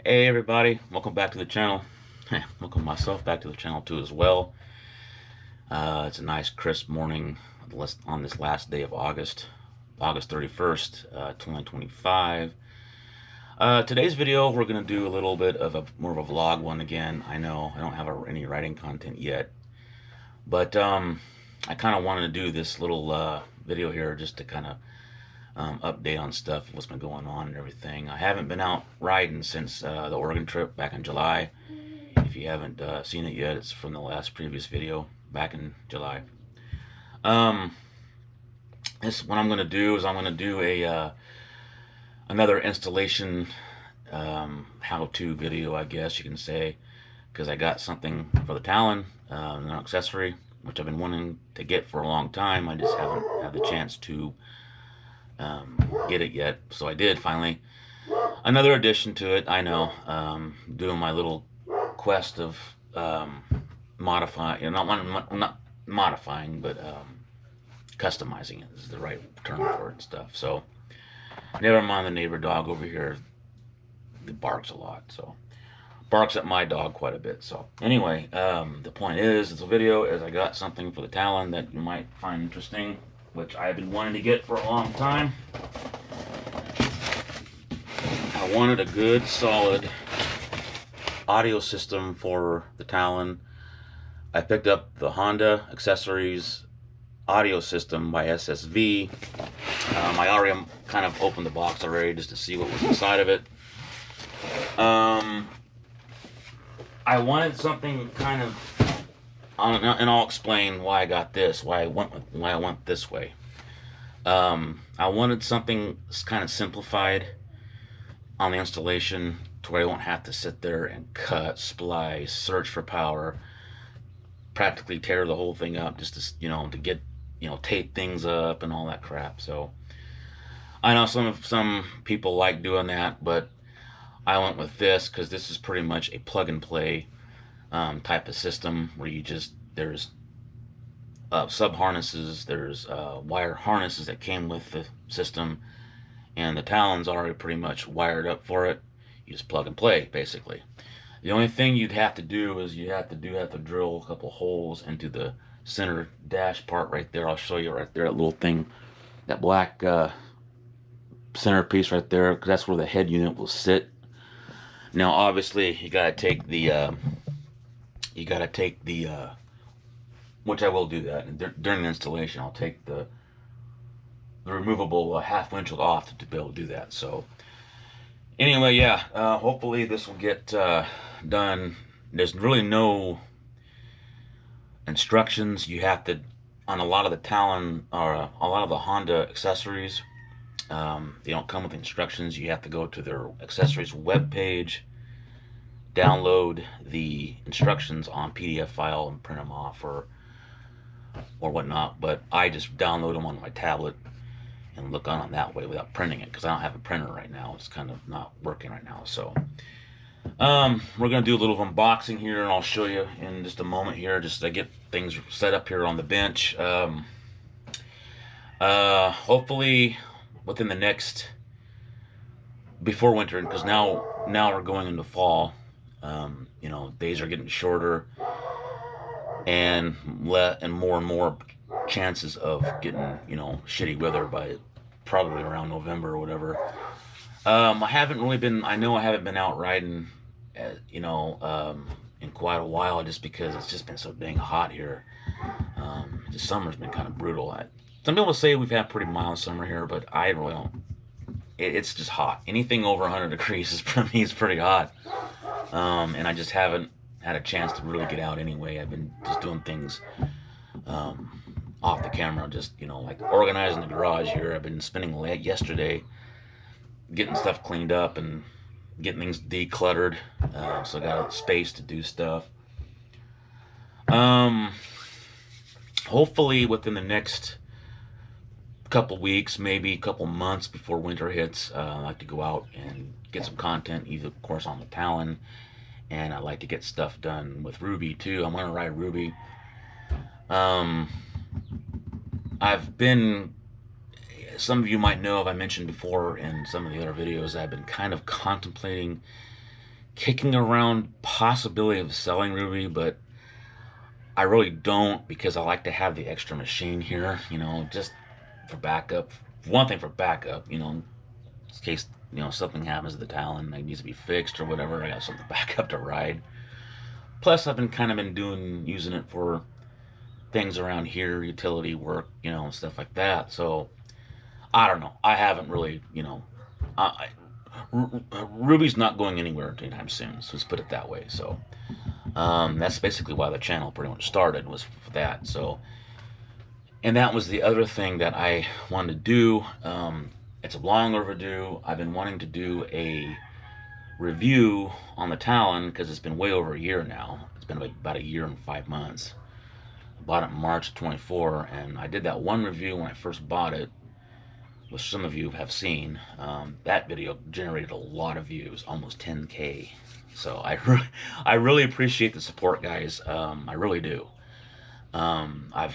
Hey everybody, welcome back to the channel. Welcome myself back to the channel too as well. It's a nice crisp morning on this last day of August 31st, 2025. Today's video we're going to do a little bit of more of a vlog one again. I know I don't have any writing content yet, but I kind of wanted to do this little video here just to kind of update on stuff, what's been going on and everything. I haven't been out riding since the Oregon trip back in July. If you haven't seen it yet, it's from the last previous video back in July. This what I'm going to do is I'm going to do a another installation how-to video, I guess you can say, because I got something for the Talon, an accessory which I've been wanting to get for a long time. I just haven't had the chance to get it yet, so I did finally. Another addition to it, I know. Doing my little quest of modifying, not modifying, but customizing it is the right term for it and stuff. So never mind the neighbor dog over here. It barks a lot, so barks at my dog quite a bit. So anyway, the point is, this video is I got something for the Talon that you might find interesting, which I've been wanting to get for a long time. I wanted a good, solid audio system for the Talon. I picked up the Honda Accessories audio system by SSV. I already kind of opened the box already just to see what was inside of it. I wanted something kind of, and I'll explain why I got this, why I went this way. I wanted something kind of simplified on the installation to where I won't have to sit there and cut, splice, search for power, practically tear the whole thing up just to, to get, tape things up and all that crap. So I know some people like doing that, but I went with this because this is pretty much a plug and play type of system where there's sub harnesses, there's wire harnesses that came with the system, and the Talon's already pretty much wired up for it. You just plug and play, basically. The only thing you'd have to do is you have to drill a couple holes into the center dash part right there. I'll show you right there, that little thing, that black center piece right there, because that's where the head unit will sit. Now, obviously, you gotta take the which I will do that during the installation. I'll take the removable half windshield off to be able to do that. So anyway, yeah, hopefully this will get done. There's really no instructions. You have to, on a lot of the Talon or a lot of the Honda accessories, they don't come with instructions. You have to go to their accessories web page, download the instructions on PDF file and print them off or whatnot. But I just download them on my tablet and look on them that way without printing it, because I don't have a printer right now. It's kind of not working right now. So we're gonna do a little unboxing here, and I'll show you in just a moment here, just to get things set up here on the bench. Hopefully within the next, before winter, because now we're going into fall. Days are getting shorter, and more chances of getting shitty weather by probably around November or whatever. I haven't really been, I know I haven't been out riding in quite a while, just because it's just been so dang hot here. The summer's been kind of brutal. Some people say we've had pretty mild summer here, but I really don't. It's just hot. Anything over 100 degrees for me is pretty hot. And I just haven't had a chance to really get out anyway. I've been just doing things off the camera, just like organizing the garage here. I've been spending yesterday getting stuff cleaned up and getting things decluttered, so I got space to do stuff. Hopefully within the next couple weeks, maybe a couple months before winter hits, I like to go out and get some content, either of course on the Talon, and I like to get stuff done with Ruby too. I'm gonna ride Ruby. I've been, some of you might know, I mentioned before in some of the other videos, I've been kind of contemplating kicking around possibility of selling Ruby, but I really don't, because I like to have the extra machine here, you know, just for backup. One thing, for backup, you know, in case, you know, something happens to the Talon that needs to be fixed or whatever, I got something back up to ride. Plus, I've been using it for things around here, utility work, you know, and stuff like that. So I don't know. I haven't really, you know, Ruby's not going anywhere anytime soon. So let's put it that way. So that's basically why the channel pretty much started, was for that. So, and that was the other thing that I wanted to do. It's long overdue. I've been wanting to do a review on the Talon because it's been way over a year now. It's been about a year and 5 months. I bought it in March 24, and I did that one review when I first bought it, which some of you have seen. That video generated a lot of views, almost 10K. So I really appreciate the support, guys. I really do. My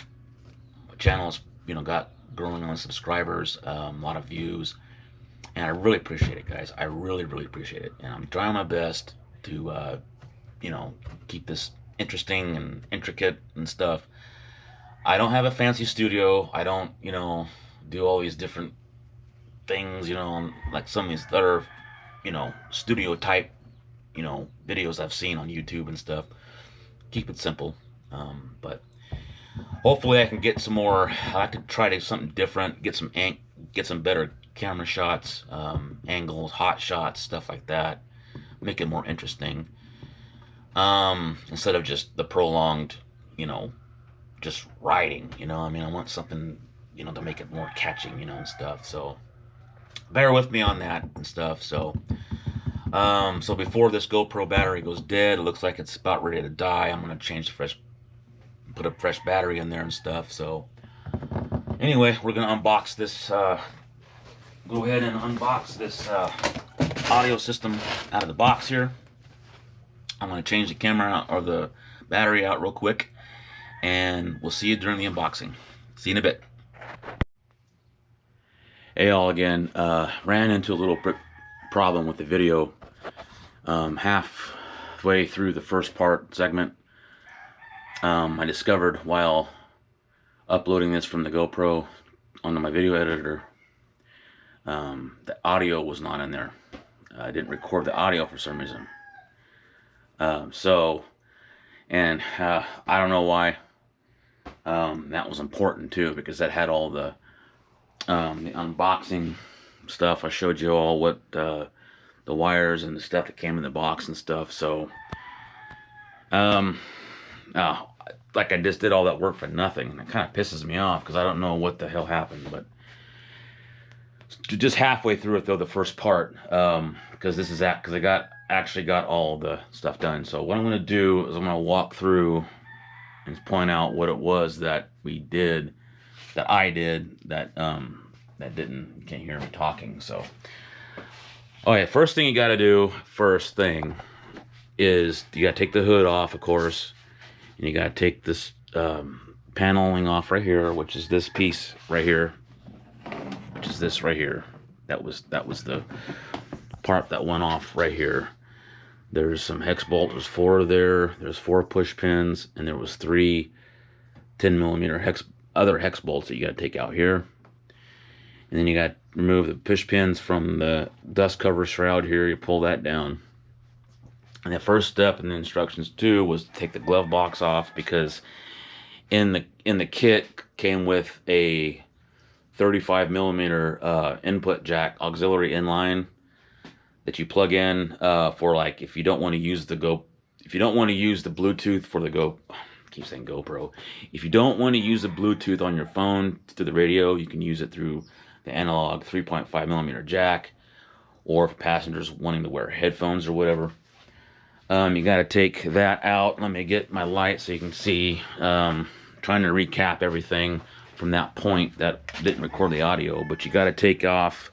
channel's, you know, got growing on subscribers, a lot of views, and I really appreciate it, guys. I really appreciate it, and I'm trying my best to you know, keep this interesting and intricate and stuff. I don't have a fancy studio. I don't, you know, do all these different things, you know, like some of these other, you know, studio type, you know, videos I've seen on YouTube and stuff. Keep it simple. But hopefully I can get some more. I like to try to do something different, get some better camera shots, angles, hot shots, stuff like that. Make it more interesting. Instead of just the prolonged, you know, just riding, you know. I mean, I want something, you know, to make it more catching, you know, and stuff. So bear with me on that and stuff. So so before this GoPro battery goes dead, it looks like it's about ready to die, I'm gonna put a fresh battery in there and stuff. So anyway, we're gonna unbox this, go ahead and unbox this audio system out of the box here. I'm gonna change the camera out, or the battery out, real quick, and we'll see you during the unboxing. See you in a bit. Hey all again. Ran into a little problem with the video. Halfway through the first segment, I discovered while uploading this from the GoPro onto my video editor, the audio was not in there. I didn't record the audio for some reason. I don't know why. That was important too, because that had all the unboxing stuff. I showed you all what the wires and the stuff that came in the box and stuff. So like I just did all that work for nothing, and it kind of pisses me off because I don't know what the hell happened. But just halfway through it though, the first part, because I actually got all the stuff done. So what I'm going to do is I'm going to walk through and point out what it was that I did that didn't, you can't hear me talking. So okay, first thing you got to do, is you got to take the hood off, of course, and you got to take this paneling off right here, which is this piece right here, which is this right here. That was the part that went off right here. There's some hex bolts. There's 4 there. There's 4 push pins, and there was 3 10mm other hex bolts that you got to take out here. And then you got to remove the push pins from the dust cover shroud here. You pull that down. And the first step in the instructions too was to take the glove box off, because in the kit came with a 35mm input jack, auxiliary inline, that you plug in for, like, if you don't want to use the Bluetooth for the GoPro. If you don't want to use the Bluetooth on your phone to the radio, you can use it through the analog 3.5mm jack, or if passengers wanting to wear headphones or whatever. You got to take that out. Let me get my light so you can see. Trying to recap everything from that point that didn't record the audio, but you got to take off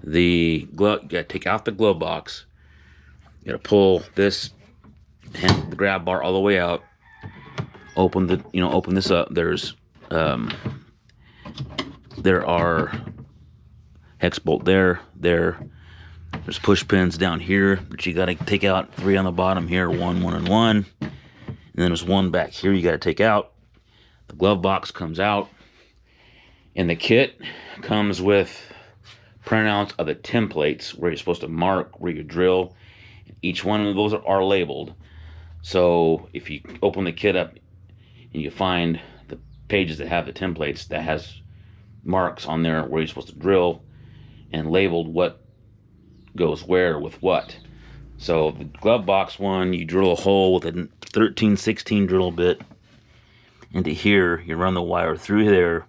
the glove. You got to take out the glove box. You got to pull the grab bar all the way out. Open this up. There are hex bolt there, There's push pins down here that you got to take out. 3 on the bottom here, 1, 1, and 1. And then there's 1 back here you got to take out. The glove box comes out. And the kit comes with printouts of the templates where you're supposed to mark where you drill. Each one of those are labeled. So if you open the kit up and you find the pages that have the templates, that has marks on there where you're supposed to drill and labeled what goes where with what. So the glove box one, you drill a hole with a 13/16 drill bit into here. You run the wire through there.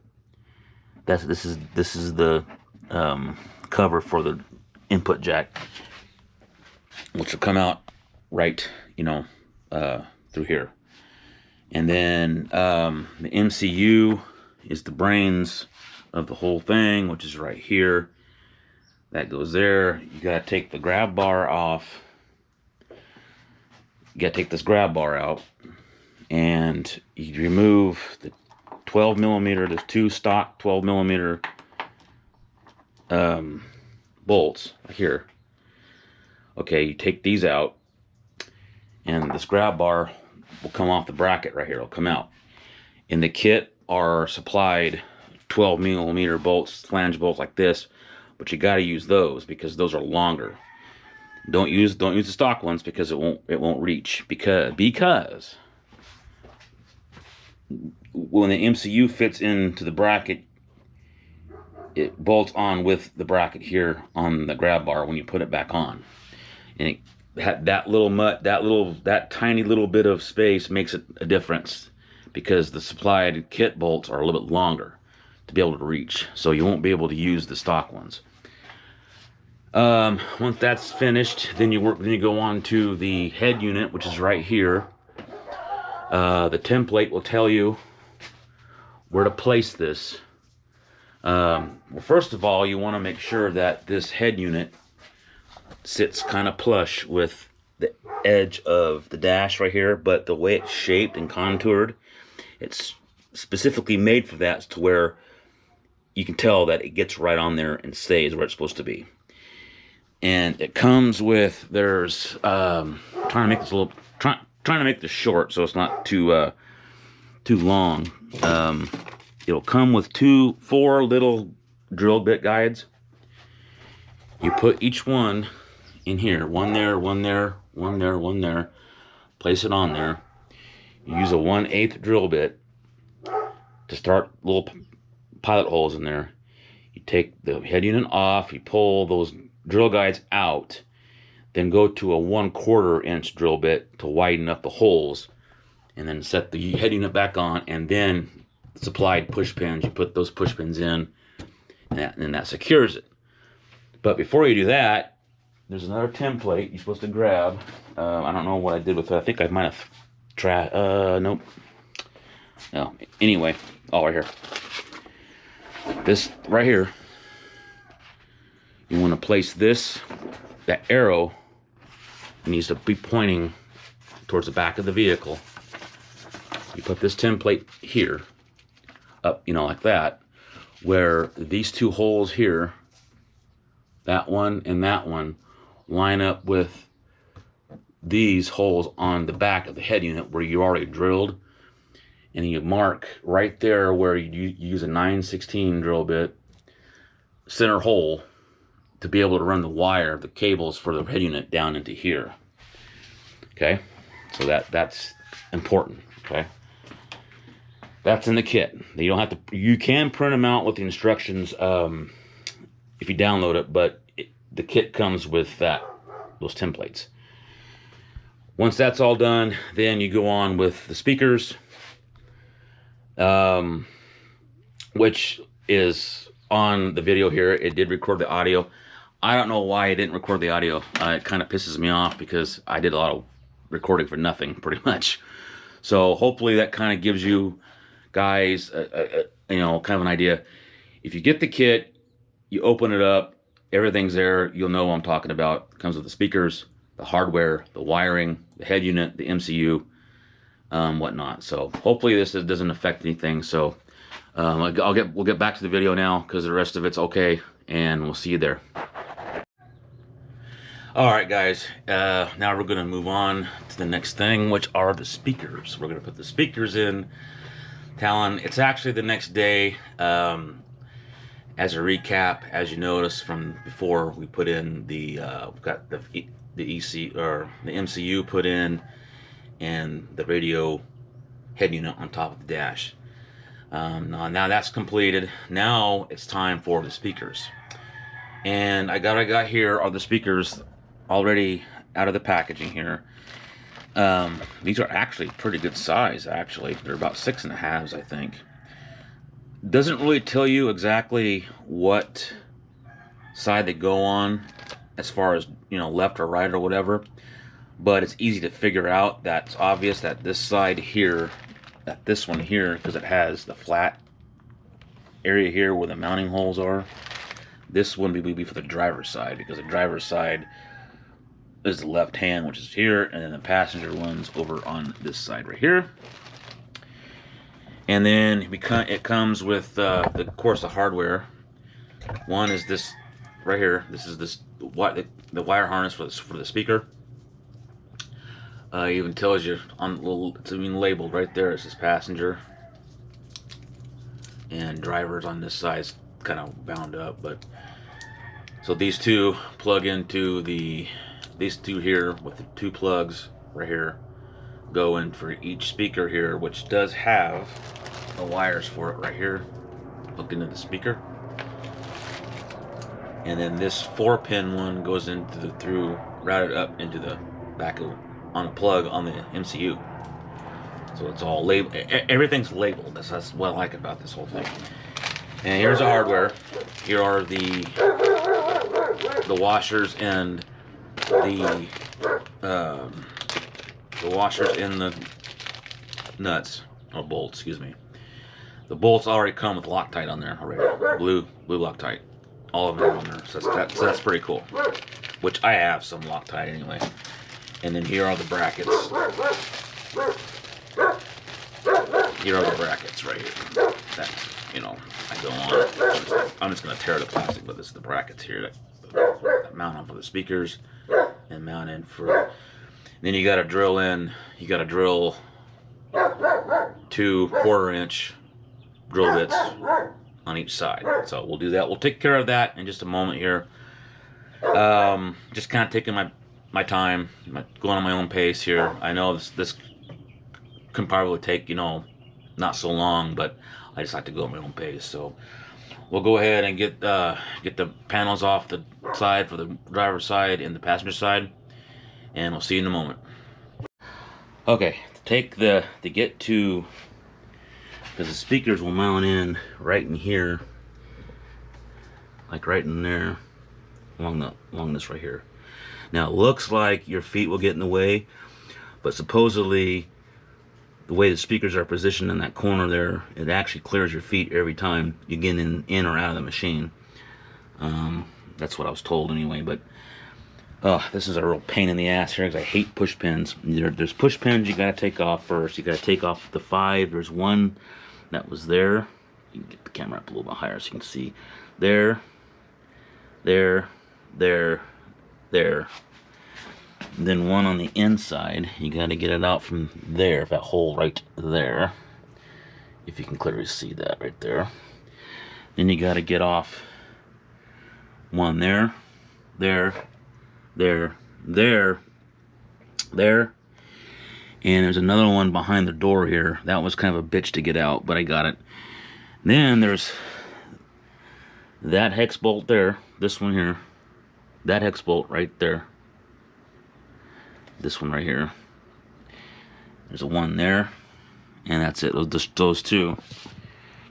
This is the cover for the input jack, which will come out right, through here. And then the MCU is the brains of the whole thing, which is right here. That goes there. You gotta take the grab bar off. You gotta take this grab bar out, and you remove the 12 millimeter. There's 2 stock 12 millimeter bolts here. Okay, you take these out, and this grab bar will come off the bracket right here. It'll come out. In the kit are supplied 12 millimeter bolts, flange bolts like this, but you got to use those because those are longer. Don't use the stock ones because it won't reach, because when the MCU fits into the bracket, it bolts on with the bracket here on the grab bar when you put it back on. And that tiny little bit of space makes it a difference, because the supplied kit bolts are a little bit longer to be able to reach, so you won't be able to use the stock ones. Once that's finished, then you go on to the head unit, which is right here. The template will tell you where to place this. Well, first of all, you want to make sure that this head unit sits kind of plush with the edge of the dash right here, but the way it's shaped and contoured, it's specifically made for that, to where you can tell that it gets right on there and stays where it's supposed to be. And it comes with, there's trying to make this short so it's not too long. It'll come with 4 little drill bit guides. You put each one in here, one there, one there, one there, one there. Place it on there. You use a 1/8 drill bit to start little pilot holes in there. You take the head unit off, you pull those drill guides out, then go to a 1/4 inch drill bit to widen up the holes, and then set the head unit back on, and then supplied push pins, you put those push pins in, and that secures it. But before you do that, there's another template you're supposed to grab. I don't know what I did with it. I think I might have nope. No. Anyway, right here. This right here. You want to place this. That arrow needs to be pointing towards the back of the vehicle. You put this template here, up, like that, where these 2 holes here, that one and that one, line up with these holes on the back of the head unit where you already drilled. And you mark right there where you use a 9/16 drill bit, center hole, to be able to run the wire, the cables for the head unit down into here. Okay, so that's important. Okay, that's in the kit. You don't have to. You can print them out with the instructions if you download it, but the kit comes with those templates. Once that's all done, then you go on with the speakers, which is on the video here. It did record the audio. I don't know why it didn't record the audio. It kind of pisses me off because I did a lot of recording for nothing, pretty much. So hopefully that kind of gives you guys kind of an idea. If you get the kit, you open it up, everything's there, you'll know what I'm talking about. It comes with the speakers, the hardware, the wiring, the head unit, the MCU, whatnot. So hopefully this doesn't affect anything. So we'll get back to the video now, because the rest of it's okay, and we'll see you there. Alright guys, now we're going to move on to the next thing, which are the speakers. We're going to put the speakers in Talon. It's actually the next day. As a recap, as you noticed from before, we put in the we've got the EC or the MCU put in, and the radio head unit on top of the dash. Now that's completed. Now it's time for the speakers, and I got here are the speakers already out of the packaging here. These are actually pretty good size. Actually, they're about 6.5s, I think. Doesn't really tell you exactly what side they go on as far as, you know, left or right or whatever, but it's easy to figure out. That's obvious that this side here, that this one here, because it has the flat area here where the mounting holes are, this one would be for the driver's side, because the driver's side is the left hand, which is here, and then the passenger one's over on this side right here. And then it comes with, of course, the hardware. One is this right here. This is the wire harness for the speaker. It even tells you on it's even labeled right there. It says passenger and drivers on this side. It's kind of bound up, but so these two plug into these two here with the two plugs right here. Go in for each speaker here, which does have the wires for it right here hooked into the speaker, and then this 4-pin one goes into routed up into the back on a plug on the MCU. So it's all labeled. Everything's labeled. That's what I like about this whole thing. And here's the hardware. Here are the washers and the washers and the nuts, or bolts, excuse me. The bolts already come with Loctite on there already. Blue Loctite. All of them are on there. So that's pretty cool. Which I have some Loctite anyway. And then here are the brackets. Here are the brackets right here. That, you know, I go on. I'm just going to tear the plastic, but this is the brackets here that mount on for the speakers and mount in for. Then you got to drill in. You got to drill 2 1/4-inch drill bits on each side. So we'll do that. We'll take care of that in just a moment here. Just kind of taking my time, going on my own pace here. I know this can probably take, you know, not so long, but I just like to go at my own pace. So we'll go ahead and get the panels off the side for the driver's side and the passenger side, and we'll see you in a moment. Okay, to get to, because the speakers will mount in right in here, like right in there, along this right here. Now it looks like your feet will get in the way, but supposedly the way the speakers are positioned in that corner there, it actually clears your feet every time you get in or out of the machine. That's what I was told anyway. But this is a real pain in the ass here, because I hate push pins. There's push pins you got to take off first. You got to take off the 5. There's one that was there. You can get the camera up a little bit higher so you can see. There. And then one on the inside. You got to get it out from there, that hole right there. If you can clearly see that right there. Then you got to get off one there. And there's another one behind the door here. That was kind of a bitch to get out, but I got it. Then there's that hex bolt there. This one here. That hex bolt right there. This one right here. There's a one there. And that's it. Those two.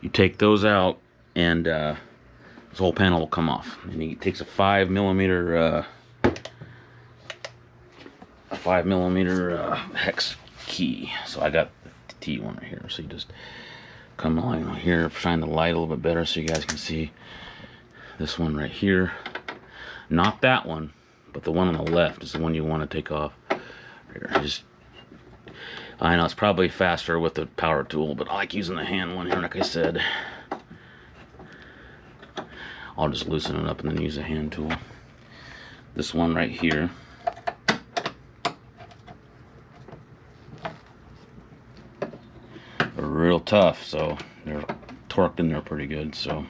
You take those out, and this whole panel will come off. And he takes a 5mm hex key. So I got the T one right here. So you just come along here, shine the light a little bit better so you guys can see this one right here. Not that one, but the one on the left is the one you want to take off. Here, I know it's probably faster with the power tool, but I like using the hand one here, like I said. I'll just loosen it up and then use a hand tool. This one right here tough, so they're torqued in there pretty good. So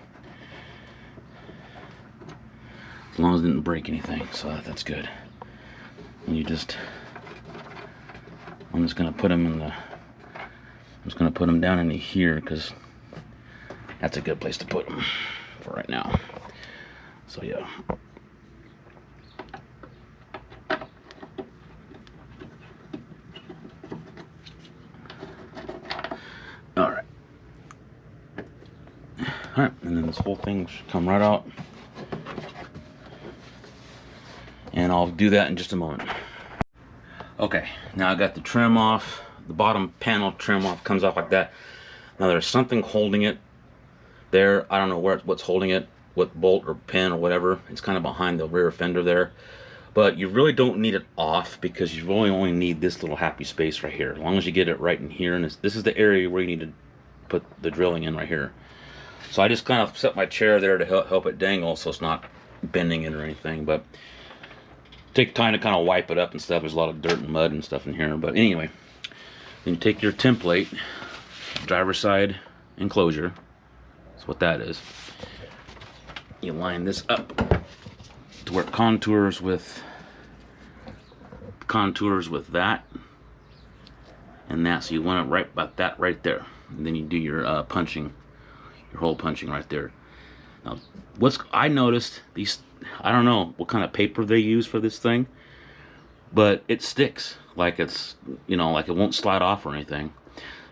as long as it didn't break anything, so that's good. And you just, I'm just gonna put them in the, I'm just gonna put them down into here because that's a good place to put them for right now. So yeah. Alright. Alright, and then this whole thing should come right out. And I'll do that in just a moment. Okay, now I got the trim off. The bottom panel trim off comes off like that. Now there's something holding it there. I don't know what's holding it, what bolt or pin or whatever. It's kind of behind the rear fender there. But you really don't need it off because you really only need this little happy space right here. As long as you get it right in here, and this is the area where you need to put the drilling in right here. So I just kind of set my chair there to help it dangle so it's not bending it or anything. But take time to kind of wipe it up and stuff. There's a lot of dirt and mud and stuff in here. But anyway, then you take your template, driver's side enclosure. That's what that is. You line this up to where it contours with that and that, so you want it right about that right there, and then you do your punching, your hole punching right there. Now I noticed these, I don't know what kind of paper they use for this thing, but it sticks, like it's, you know, like it won't slide off or anything.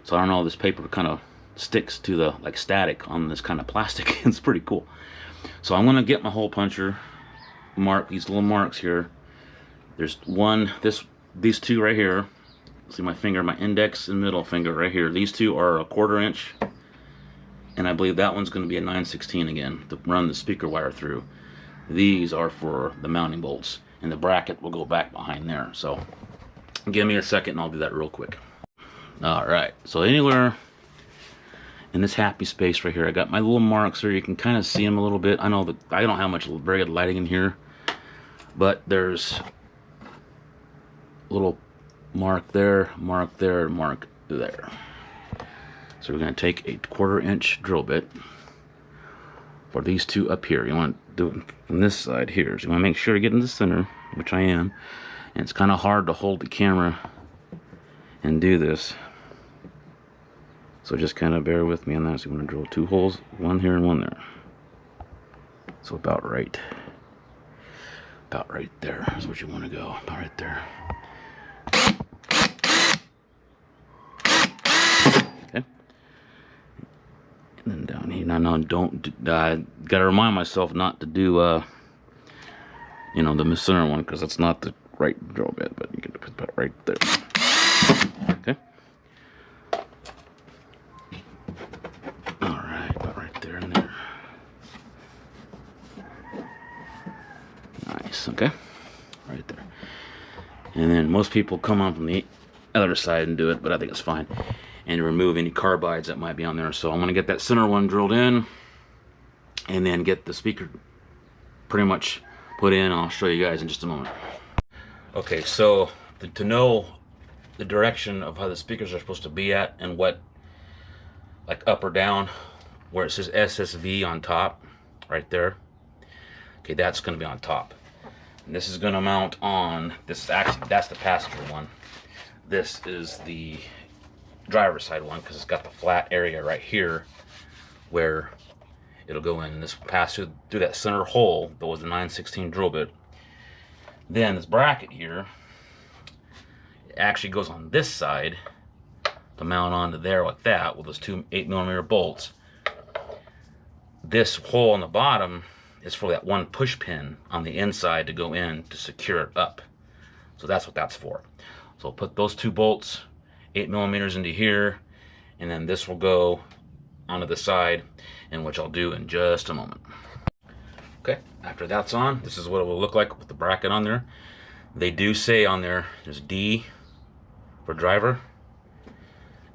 So I don't know, this paper kind of sticks to the, like, static on this kind of plastic. It's pretty cool. So I'm gonna get my hole puncher, mark these little marks here. There's one, these two right here. See my finger, my index and middle finger right here. These two are a 1/4 inch, and I believe that one's going to be a 9/16 again to run the speaker wire through. These are for the mounting bolts, and the bracket will go back behind there. So give me a second and I'll do that real quick. All right, so anywhere in this happy space right here, I got my little marks there. You can kind of see them a little bit. I know that I don't have much very good lighting in here, but there's a little mark there, mark there, mark there. So we're going to take a 1/4 inch drill bit for these two up here. You want to do it from this side here. So you want to make sure you get in the center, which I am. And it's kind of hard to hold the camera and do this. So just kind of bear with me on that. So you want to drill 2 holes, one here and one there. So about right there is what you want to go. About right there. Okay. And then down here. Now don't. Gotta remind myself not to do you know, the center one, because it's not the right drill bit. But you can put that right there. Okay. Okay, right there. And then most people come on from the other side and do it, but I think it's fine. And remove any carbides that might be on there. So I'm going to get that center one drilled in, and then get the speaker pretty much put in. I'll show you guys in just a moment. Okay, so to know the direction of how the speakers are supposed to be at, and what, like up or down, where it says SSV on top, right there. Okay, that's going to be on top. And this is going to mount on, this is actually, that's the passenger one. This is the driver's side one, because it's got the flat area right here where it'll go in. And this will pass through that center hole that was the 9/16 drill bit. Then this bracket here, it actually goes on this side to mount onto there like that with those 2 8mm bolts. This hole on the bottom is for that one push pin on the inside to go in to secure it up. So that's what that's for. So I'll put those 2 bolts, 8mm into here, and then this will go onto the side, and which I'll do in just a moment. Okay, after that's on, this is what it will look like with the bracket on there. They do say on there, there's D for driver,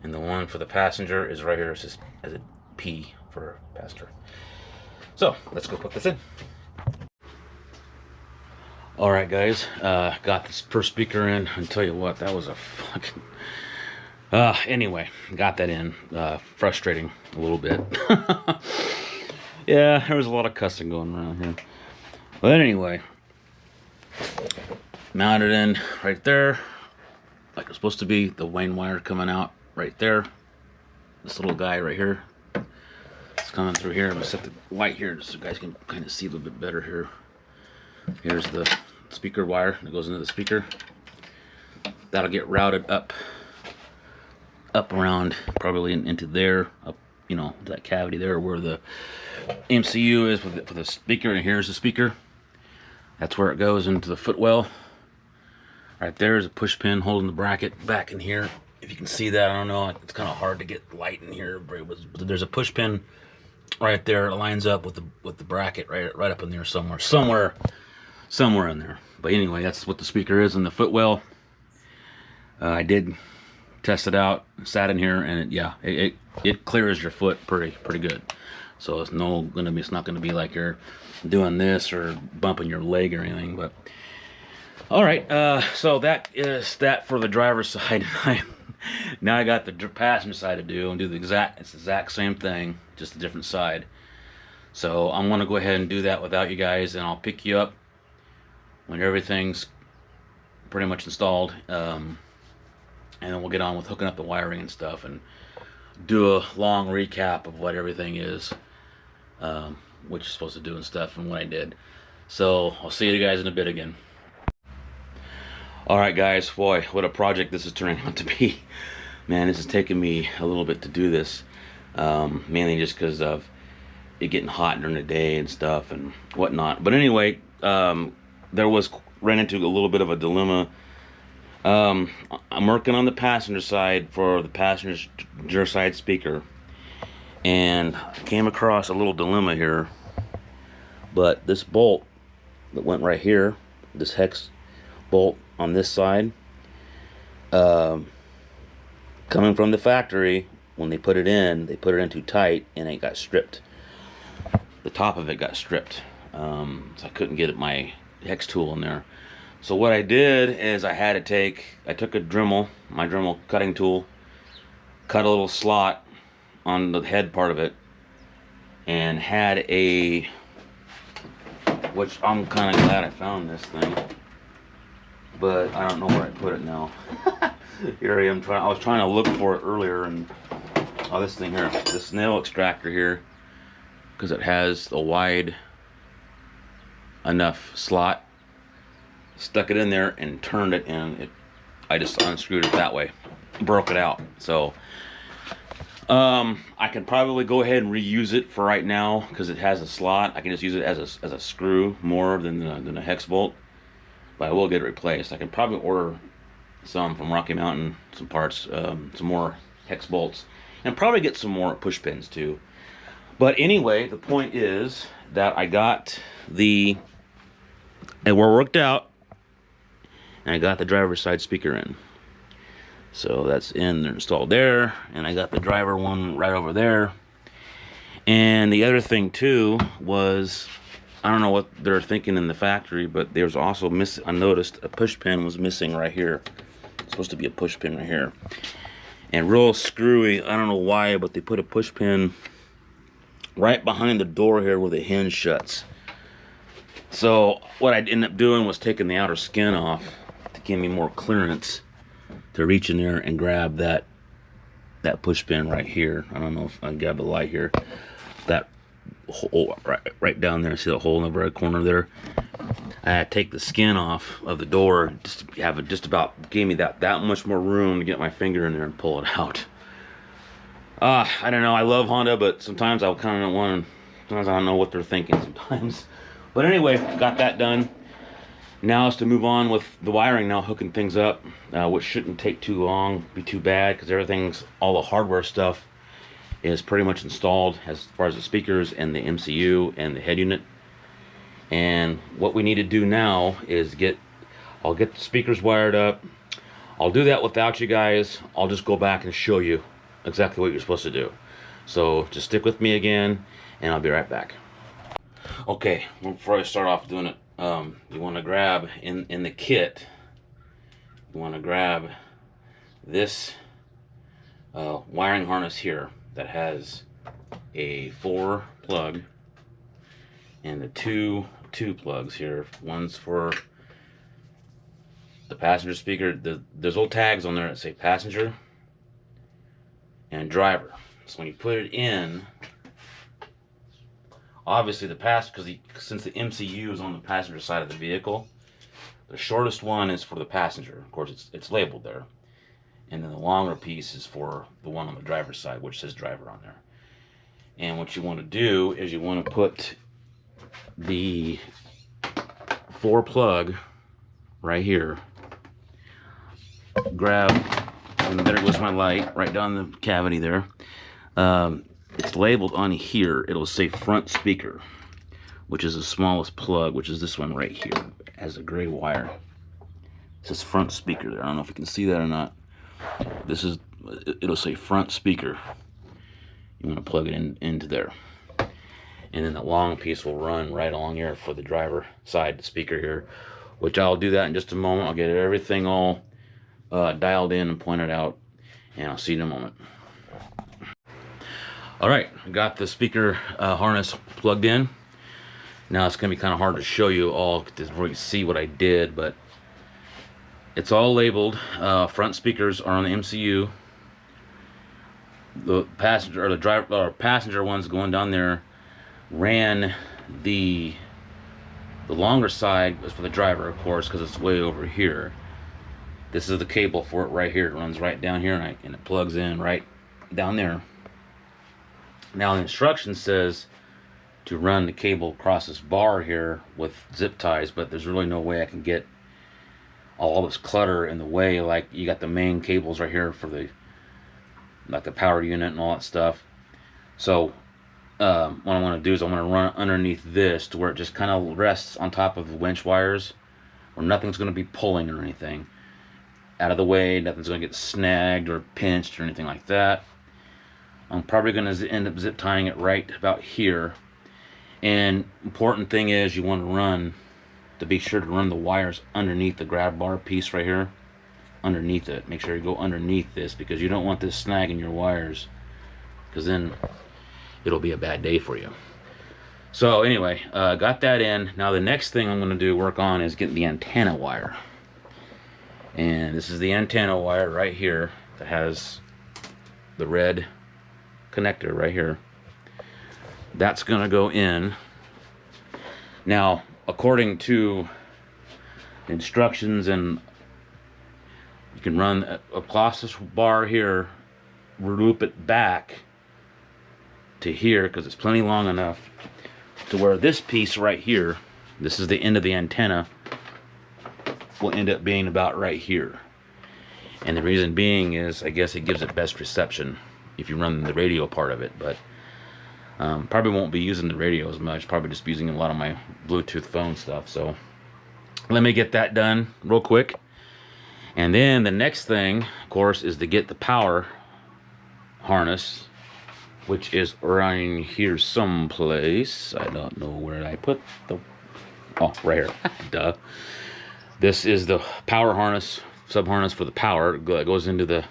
and the one for the passenger is right here, it's just as a P for passenger. So let's go put this in. All right, guys, got this first speaker in. I tell you what, that was a fucking Anyway, got that in. Frustrating a little bit. Yeah, there was a lot of cussing going around here. But anyway, mounted in right there, like it's supposed to be. The Wayne wire coming out right there. This little guy right here. It's coming through here. I'm gonna set the light here so you guys can kind of see a little bit better here. Here's the speaker wire that goes into the speaker. That'll get routed up around, probably into there, up, you know, that cavity there where the MCU is for the speaker. And here's the speaker. That's where it goes into the footwell. Right there is a push pin holding the bracket back in here. If you can see that, I don't know, it's kind of hard to get light in here, but there's a push pin right there. It lines up with the bracket right up in there somewhere in there. But anyway, that's what the speaker is in the footwell. I did test it out, sat in here, and it clears your foot pretty good. So it's not gonna be like you're doing this or bumping your leg or anything. But all right, so that is that for the driver's side. Now I got the passenger side to do, and do the exact same thing, just a different side. So I'm gonna go ahead and do that without you guys, and I'll pick you up when everything's pretty much installed. And then we'll get on with hooking up the wiring and stuff, and do a long recap of what everything is, what you're supposed to do and stuff, and what I did. So I'll see you guys in a bit again. Alright guys, boy, what a project this is turning out to be. Man, this is taking me a little bit to do this, mainly just because of it getting hot during the day and stuff and whatnot. But anyway, ran into a little bit of a dilemma. I'm working on the passenger side for the passenger side speaker, and I came across a little dilemma here. But this bolt that went right here, this hex bolt on this side, coming from the factory, when they put it in too tight, and it got stripped. The top of it got stripped, so I couldn't get my hex tool in there. So what I did is I took a Dremel, my Dremel cutting tool, cut a little slot on the head part of it, and had which I'm kind of glad I found this thing, but I don't know where I put it now. Here I am I was trying to look for it earlier, and this thing here, this nail extractor here, because it has a wide enough slot. Stuck it in there and turned it, and I just unscrewed it that way, broke it out. So I can probably go ahead and reuse it for right now because it has a slot. I can just use it as a screw more than a hex bolt, but I will get it replaced. I can probably order some from Rocky Mountain, some parts, some more hex bolts, and probably get some more push pins too. But anyway, the point is that I got we're worked out. And I got the driver's side speaker in. So that's installed there. And I got the driver one right over there. And the other thing too was, I don't know what they're thinking in the factory, but there's also I noticed a push pin was missing right here. It's supposed to be a push pin right here. And real screwy, I don't know why, but they put a push pin right behind the door here where the hinge shuts. So what I'd end up doing was taking the outer skin off to give me more clearance to reach in there and grab that push pin right here. I don't know if I can grab the light here. That hole right down there. See the hole in the right corner there? I had to take the skin off of the door just to have it gave me that much more room to get my finger in there and pull it out. I don't know. I love Honda, but sometimes I kind of want to. Sometimes I don't know what they're thinking sometimes. But anyway, got that done. Now is to move on with the wiring now, hooking things up, which shouldn't take too long, be too bad, because all the hardware stuff is pretty much installed as far as the speakers and the MCU and the head unit. And what we need to do now is I'll get the speakers wired up. I'll do that without you guys. I'll just go back and show you exactly what you're supposed to do. So just stick with me again, and I'll be right back. Okay, before I start off doing it, you want to grab in the kit, you want to grab this wiring harness here that has a 4 plug and the two plugs here. One's for the passenger speaker. There's little tags on there that say passenger and driver. So when you put it in, obviously the passenger, since the MCU is on the passenger side of the vehicle, the shortest one is for the passenger. Of course, it's labeled there. And then the longer piece is for the one on the driver's side, which says driver on there. And what you want to do is you want to put the 4 plug right here. Grab, and there goes my light right down the cavity there. It's labeled on here. It'll say front speaker, which is the smallest plug, which is this one right here. It has a gray wire. It says front speaker there. I don't know if you can see that or not. It'll say front speaker. You want to plug it into there. And then the long piece will run right along here for the driver side speaker here, which I'll do that in just a moment. I'll get everything all dialed in and pointed out, and I'll see you in a moment. Alright, I got the speaker harness plugged in. Now it's going to be kind of hard to show you all to really see what I did, but it's all labeled. Front speakers are on the MCU. The passenger or the driver or passenger ones going down there ran the longer side was for the driver, of course, because it's way over here. This is the cable for it right here. It runs right down here, and it plugs in right down there. Now the instruction says to run the cable across this bar here with zip ties, but there's really no way I can get all this clutter in the way. Like, you got the main cables right here for the power unit and all that stuff. So what I want to do is I want to run underneath this to where it just kind of rests on top of the winch wires, where nothing's going to be pulling or anything out of the way. Nothing's going to get snagged or pinched or anything like that. I'm probably going to end up zip tying it right about here. And important thing is you want to be sure to run the wires underneath the grab bar piece right here. Underneath it. Make sure you go underneath this, because you don't want this snagging your wires, because then it'll be a bad day for you. So anyway, got that in. Now the next thing I'm going to work on is getting the antenna wire. And this is the antenna wire right here that has the red connector right here. That's going to go in. Now, according to instructions, and you can run across this bar here, loop it back to here, because it's plenty long enough to where this piece right here, this is the end of the antenna, will end up being about right here. And the reason being is, I guess it gives it best reception if you run the radio part of it, but probably won't be using the radio as much, probably just using a lot of my Bluetooth phone stuff. So let me get that done real quick. And then the next thing, of course, is to get the power harness, which is around here someplace. I don't know where I put the... Oh, right here. Duh. This is the power harness, sub-harness for the power. It goes into the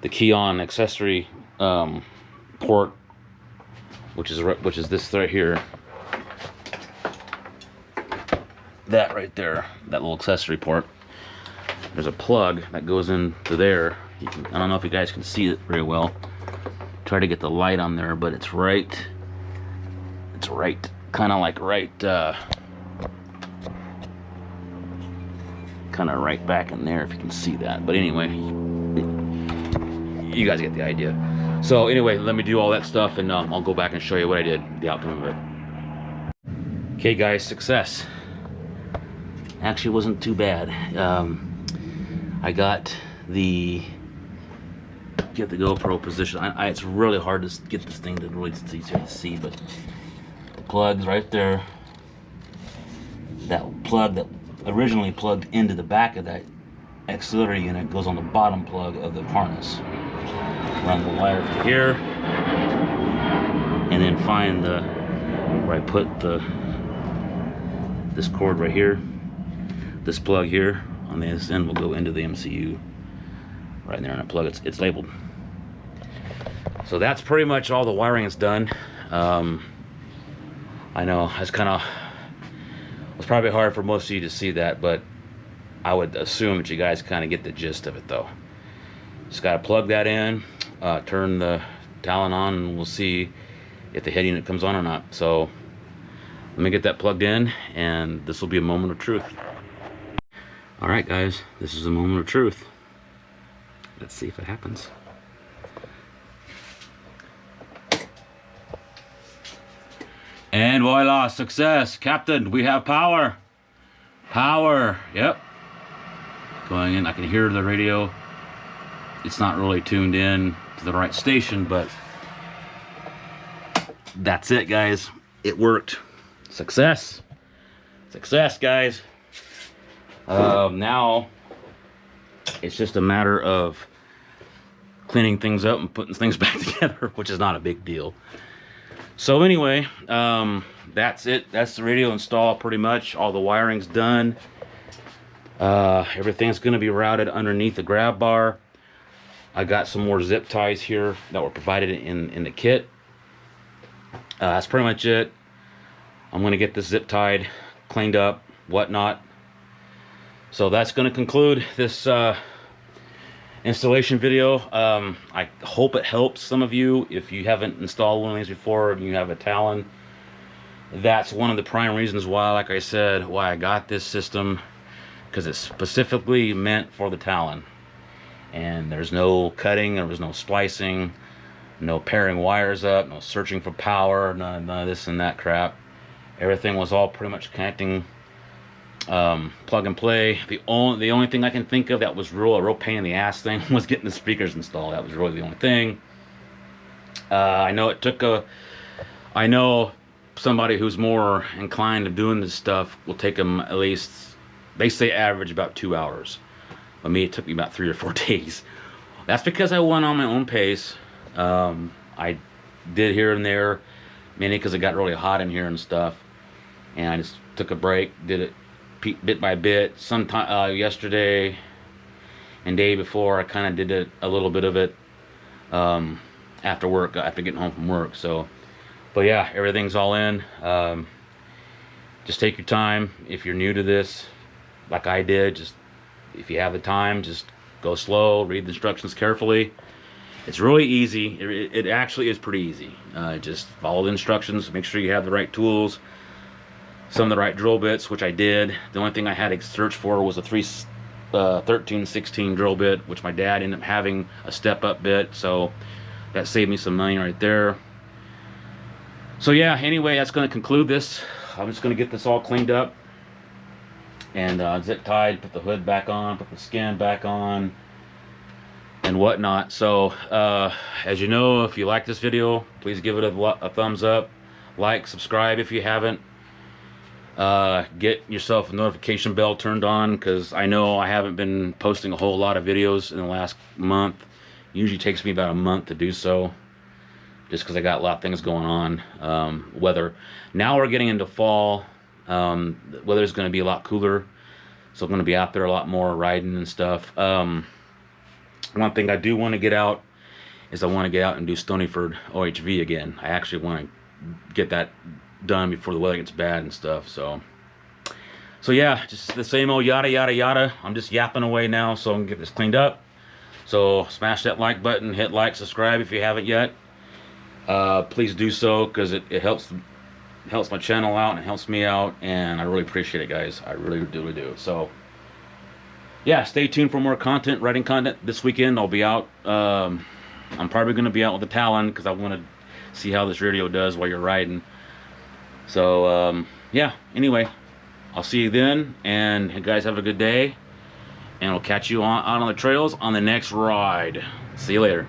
key-on accessory port, which is this right here. That right there, that little accessory port. There's a plug that goes into there. I don't know if you guys can see it very well. Try to get the light on there, but it's right kind of like kind of right back in there, if you can see that. But anyway, you guys get the idea. So anyway, let me do all that stuff, and I'll go back and show you what I did, the outcome of it. Okay guys, success. Actually wasn't too bad. I got the GoPro position. It's really hard to get this thing to really see, but the plug's right there. That plug that originally plugged into the back of that auxiliary unit goes on the bottom plug of the harness. Run the wire to here, and then find where I put this cord right here. This plug here on this end will go into the MCU right there, and a plug. It's labeled. So that's pretty much all the wiring is done. I know it's was probably hard for most of you to see that, but I would assume that you guys kind of get the gist of it though. Just got to plug that in, turn the Talon on, and we'll see if the head unit comes on or not. So let me get that plugged in, and this will be a moment of truth. All right, guys, this is a moment of truth. Let's see if it happens. And voila, success. Captain, we have power. Power, yep. Going in, I can hear the radio. It's not really tuned in to the right station, but that's it, guys. It worked. Success. Success, guys. Now, it's just a matter of cleaning things up and putting things back together, which is not a big deal. So anyway, that's it. That's the radio install pretty much. All the wiring's done. Everything's going to be routed underneath the grab bar. I got some more zip ties here that were provided in the kit. That's pretty much it. I'm going to get this zip tied, cleaned up, whatnot. So that's going to conclude this installation video. I hope it helps some of you. If you haven't installed one of these before and you have a Talon, that's one of the prime reasons why, like I said, why I got this system, because it's specifically meant for the Talon. And there's no cutting, there was no splicing, no pairing wires up, no searching for power, none of this and that crap. Everything was all pretty much connecting, plug and play. The only thing I can think of that was a real pain in the ass thing was getting the speakers installed. That was really the only thing. I know it took I know somebody who's more inclined to doing this stuff will take them at least, they say average about 2 hours. But me, it took me about 3 or 4 days. That's because I went on my own pace. I did here and there, mainly because it got really hot in here and stuff. And I just took a break, did it bit by bit. Sometime yesterday and day before, I kind of did a little bit of it after work, after getting home from work. So, but yeah, everything's all in. Just take your time. If you're new to this, like I did, just if you have the time, just go slow, read the instructions carefully. It's really easy. It actually is pretty easy. Just follow the instructions, make sure you have the right tools, some of the right drill bits, which I did. The only thing I had to search for was a 13/16 drill bit, which my dad ended up having a step-up bit, so that saved me some money right there. So yeah, anyway, that's going to conclude this. I'm just going to get this all cleaned up and zip tied, put the hood back on, put the skin back on, and whatnot. So as you know, if you like this video, please give it a thumbs up, like, subscribe if you haven't. Get yourself a notification bell turned on, because I know I haven't been posting a whole lot of videos in the last month. Usually takes me about a month to do so, just because I got a lot of things going on. Weather, now we're getting into fall. The weather's going to be a lot cooler, so I'm going to be out there a lot more riding and stuff. One thing I do want to get out is I want to get out and do Stonyford OHV again. I actually want to get that done before the weather gets bad and stuff. So yeah, just the same old yada yada yada. I'm just yapping away now, so I can get this cleaned up. So smash that like button, hit like, subscribe if you haven't yet. Please do so, because it helps my channel out and it helps me out, and I really appreciate it, guys. I really do. So yeah, stay tuned for more content, riding content. This weekend I'll be out. I'm probably going to be out with the Talon, because I want to see how this radio does while you're riding. So yeah, anyway, I'll see you then, and you guys have a good day, and I'll catch you on the trails on the next ride. See you later.